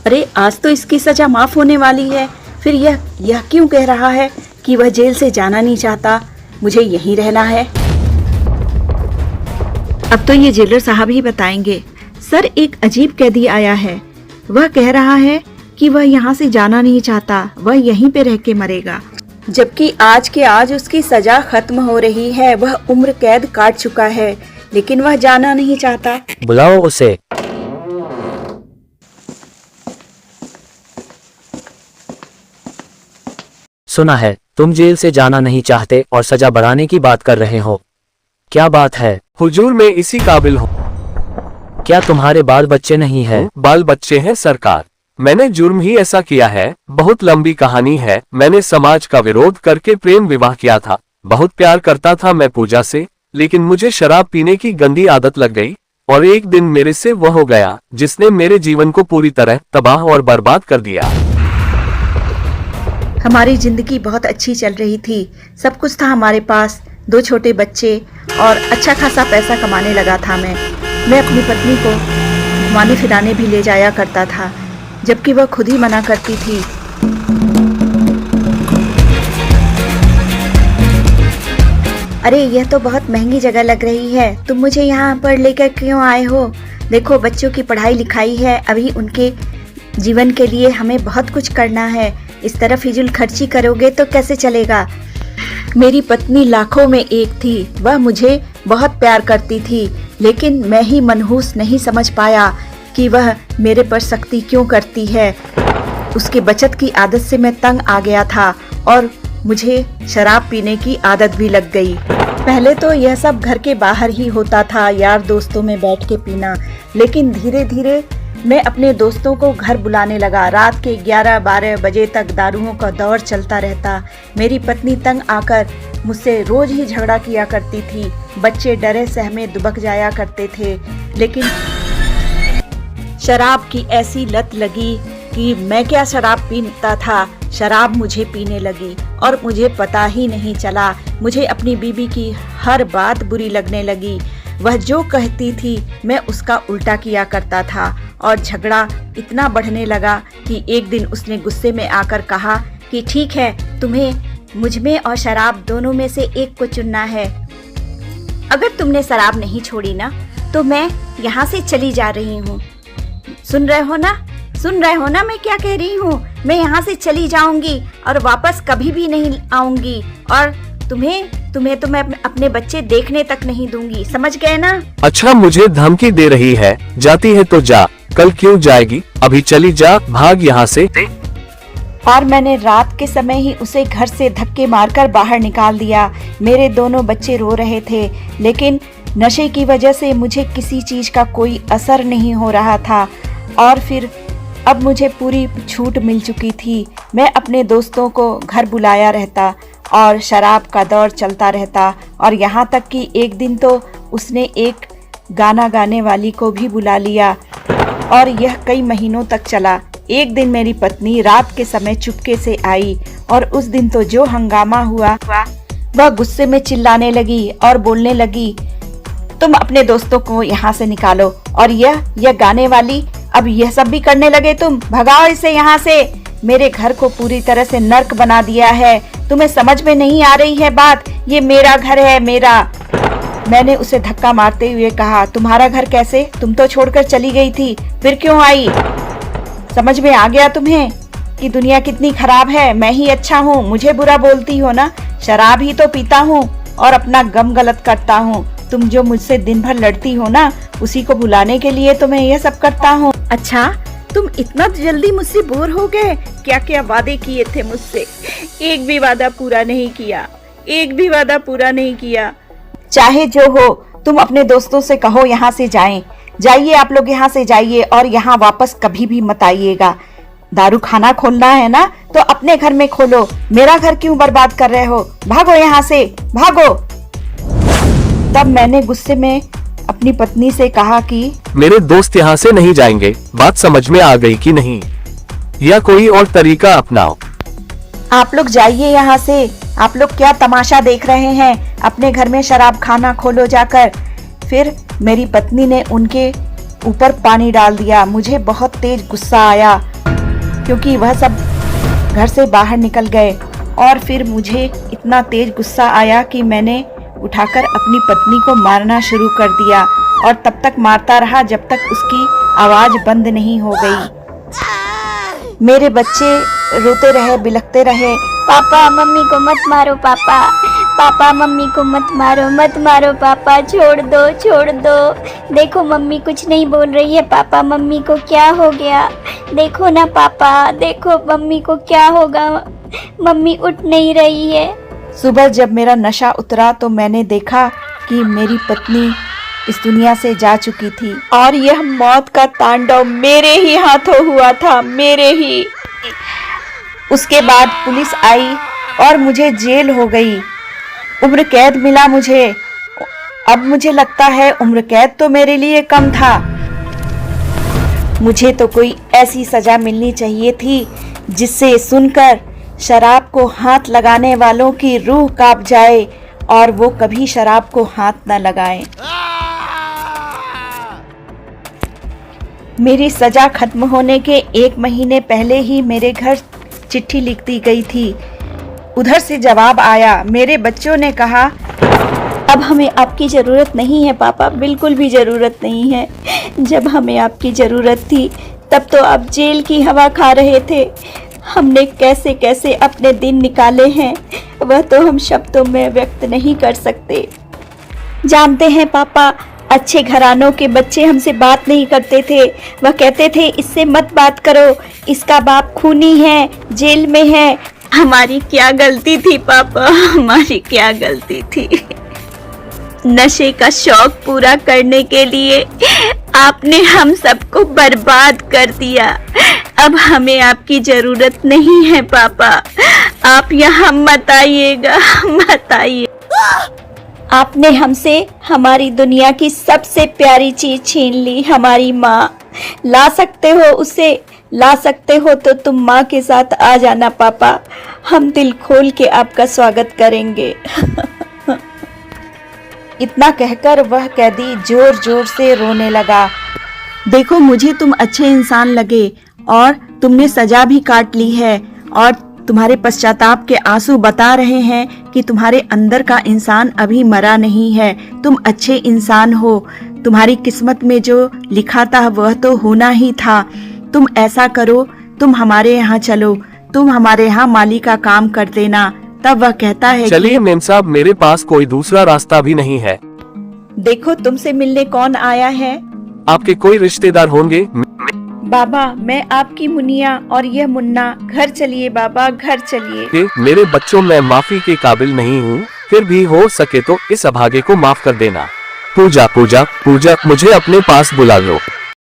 अरे आज तो इसकी सजा माफ होने वाली है, फिर यह क्यों कह रहा है कि वह जेल से जाना नहीं चाहता, मुझे यहीं रहना है। अब तो ये जेलर साहब ही बताएंगे। सर, एक अजीब कैदी आया है, वह कह रहा है कि वह यहाँ से जाना नहीं चाहता, वह यहीं पे रह के मरेगा, जबकि आज के आज उसकी सजा खत्म हो रही है। वह उम्र कैद काट चुका है, लेकिन वह जाना नहीं चाहता। बुलाओ उसे। सुना है तुम जेल से जाना नहीं चाहते और सजा बढ़ाने की बात कर रहे हो, क्या बात है? हुजूर, मैं इसी काबिल हूँ। क्या तुम्हारे बाल बच्चे नहीं है? बाल बच्चे हैं सरकार, मैंने जुर्म ही ऐसा किया है। बहुत लंबी कहानी है। मैंने समाज का विरोध करके प्रेम विवाह किया था। बहुत प्यार करता था मैं पूजा से, लेकिन मुझे शराब पीने की गंदी आदत लग गई और एक दिन मेरे से वह हो गया जिसने मेरे जीवन को पूरी तरह तबाह और बर्बाद कर दिया। हमारी जिंदगी बहुत अच्छी चल रही थी, सब कुछ था हमारे पास, 2 छोटे बच्चे और अच्छा खासा पैसा कमाने लगा था। मैं अपनी पत्नी को घुमाने फिराने भी ले जाया करता था, जबकि वह खुद ही मना करती थी। अरे यह तो बहुत महंगी जगह लग रही है, तुम मुझे यहाँ पर लेकर क्यों आए हो? देखो बच्चों की पढ़ाई लिखाई है, अभी उनके जीवन के लिए हमें बहुत कुछ करना है। इस तरह फिजूल खर्ची करोगे तो कैसे चलेगा? मेरी पत्नी लाखों में एक थी, वह मुझे बहुत प्यार करती थी, लेकिन मैं ही मनहूस नहीं समझ पाया कि वह मेरे पर सख्ती क्यों करती है। उसके बचत की आदत से मैं तंग आ गया था और मुझे शराब पीने की आदत भी लग गई। पहले तो यह सब घर के बाहर ही होता था, यार दोस्तों में बैठ के पीना, लेकिन धीरे धीरे मैं अपने दोस्तों को घर बुलाने लगा। रात के 11-12 बजे तक दारुओं का दौर चलता रहता। मेरी पत्नी तंग आकर मुझसे रोज ही झगड़ा किया करती थी। बच्चे डरे सहमे दुबक जाया करते थे, लेकिन शराब की ऐसी लत लगी कि मैं क्या शराब पीता था, शराब मुझे पीने लगी और मुझे पता ही नहीं चला। मुझे अपनी बीवी की हर बात बुरी लगने लगी। वह जो कहती थी मैं उसका उल्टा किया करता था और झगड़ा इतना बढ़ने लगा कि एक दिन उसने गुस्से में आकर कहा कि ठीक है, तुम्हें मुझमें और शराब दोनों में से एक को चुनना है। अगर तुमने शराब नहीं छोड़ी ना तो मैं यहाँ से चली जा रही हूँ। सुन रहे हो ना? सुन रहे हो ना मैं क्या कह रही हूँ? मैं यहाँ से चली जाऊंगी और वापस कभी भी नहीं आऊंगी और तुम्हें तो मैं अपने बच्चे देखने तक नहीं दूंगी, समझ गए ना? अच्छा, मुझे धमकी दे रही है? जाती है तो जा, कल क्यों जाएगी? अभी चली जा, भाग यहाँ से। और मैंने रात के समय ही उसे घर से धक्के मारकर बाहर निकाल दिया। मेरे दोनों बच्चे रो रहे थे, लेकिन नशे की वजह से मुझे किसी चीज का कोई असर नहीं हो रहा था और फिर अब मुझे पूरी छूट मिल चुकी थी। मैं अपने दोस्तों को घर बुलाया रहता और शराब का दौर चलता रहता और यहाँ तक कि एक दिन तो उसने एक गाना गाने वाली को भी बुला लिया और यह कई महीनों तक चला। एक दिन मेरी पत्नी रात के समय चुपके से आई और उस दिन तो जो हंगामा हुआ, वह गुस्से में चिल्लाने लगी और बोलने लगी, तुम अपने दोस्तों को यहाँ से निकालो और यह गाने वाली अब यह सब भी करने लगे, तुम भगाओ इसे यहाँ से। मेरे घर को पूरी तरह से नर्क बना दिया है। तुम्हें समझ में नहीं आ रही है बात? ये मेरा घर है, मेरा। मैंने उसे धक्का मारते हुए कहा, तुम्हारा घर कैसे? तुम तो छोड़कर चली गई थी, फिर क्यों आई? समझ में आ गया तुम्हें कि दुनिया कितनी खराब है? मैं ही अच्छा हूँ, मुझे बुरा बोलती हो ना? शराब ही तो पीता हूँ और अपना गम गलत करता हूँ। तुम जो मुझसे दिन भर लड़ती हो ना, उसी को बुलाने के लिए तो मैं यह सब करता हूँ। अच्छा, तुम इतना जल्दी मुझसे बोर हो गए? क्या क्या वादे किए थे मुझसे, एक भी वादा पूरा नहीं किया, एक भी वादा पूरा नहीं किया। चाहे जो हो, तुम अपने दोस्तों से कहो यहाँ से जाएं। जाइए, आप लोग यहाँ से जाइए और यहाँ वापस कभी भी मत आइएगा। दारू खाना खोलना है ना तो अपने घर में खोलो, मेरा घर क्यों बर्बाद कर रहे हो? भागो यहाँ से, भागो। तब मैंने गुस्से में अपनी पत्नी से कहा कि मेरे दोस्त यहाँ से नहीं जाएंगे। बात समझ में आ गई कि नहीं? या कोई और तरीका अपनाओ। आप लोग जाइए यहाँ से। आप लोग क्या तमाशा देख रहे हैं? अपने घर में शराब खाना खोलो जाकर। फिर मेरी पत्नी ने उनके ऊपर पानी डाल दिया। मुझे बहुत तेज गुस्सा आया क्योंकि वह सब घर से बाहर निकल गए। और फिर मुझे इतना तेज गुस्सा आया कि मैंने उठाकर अपनी पत्नी को मारना शुरू कर दिया और तब तक मारता रहा जब तक उसकी आवाज बंद नहीं हो गई। मेरे बच्चे रोते रहे, बिलखते रहे। पापा मम्मी को मत मारो, पापा पापा मम्मी को मत मारो पापा, छोड़ दो। देखो मम्मी कुछ नहीं बोल रही है पापा, मम्मी को क्या हो गया? देखो ना पापा, देखो मम्मी को क्या होगा, मम्मी उठ नहीं रही है। सुबह जब मेरा नशा उतरा तो मैंने देखा कि मेरी पत्नी इस दुनिया से जा चुकी थी और यह मौत का तांडव मेरे ही हाथों हुआ था, मेरे ही। उसके बाद पुलिस आई और मुझे जेल हो गई, उम्र कैद मिला मुझे। अब मुझे लगता है उम्र कैद तो मेरे लिए कम था। मुझे तो कोई ऐसी सजा मिलनी चाहिए थी जिससे सुनकर शराब को हाथ लगाने वालों की रूह कांप जाए और वो कभी शराब को हाथ न लगाएं। मेरी सजा खत्म होने के 1 महीने पहले ही मेरे घर चिट्ठी लिख दी गई थी। उधर से जवाब आया। मेरे बच्चों ने कहा, अब हमें आपकी ज़रूरत नहीं है पापा, बिल्कुल भी ज़रूरत नहीं है। जब हमें आपकी ज़रूरत थी तब तो आप जेल की हवा खा रहे थे। हमने कैसे कैसे अपने दिन निकाले हैं वह तो हम शब्दों में व्यक्त नहीं कर सकते। जानते हैं पापा, अच्छे घरानों के बच्चे हमसे बात नहीं करते थे। वह कहते थे इससे मत बात करो, इसका बाप खूनी है, जेल में है। हमारी क्या गलती थी पापा, हमारी क्या गलती थी? नशे का शौक पूरा करने के लिए आपने हम सबको बर्बाद कर दिया। अब हमें आपकी जरूरत नहीं है पापा, आप यहाँ मत आइएगा, मत आइए। आपने हमसे हमारी दुनिया की सबसे प्यारी चीज छीन ली, हमारी माँ। ला सकते हो उसे, ला सकते हो तो तुम माँ के साथ आ जाना पापा, हम दिल खोल के आपका स्वागत करेंगे। इतना कहकर वह कैदी जोर जोर से रोने लगा। देखो मुझे तुम अच्छे इंसान लगे और तुमने सजा भी काट ली है और तुम्हारे पश्चाताप के आंसू बता रहे हैं कि तुम्हारे अंदर का इंसान अभी मरा नहीं है, तुम अच्छे इंसान हो। तुम्हारी किस्मत में जो लिखा था वह तो होना ही था। तुम ऐसा करो, तुम हमारे यहाँ चलो, तुम हमारे यहाँ माली का काम कर देना। तब वह कहता है, चलिए मेम साहब, मेरे पास कोई दूसरा रास्ता भी नहीं है। देखो तुमसे मिलने कौन आया है? आपके कोई रिश्तेदार होंगे? बाबा, मैं आपकी मुनिया और यह मुन्ना। घर चलिए बाबा, घर चलिए। कि मेरे बच्चों, मैं माफी के काबिल नहीं हूँ, फिर भी हो सके तो इस अभागे को माफ कर देना। पूजा, मुझे अपने पास बुला लो।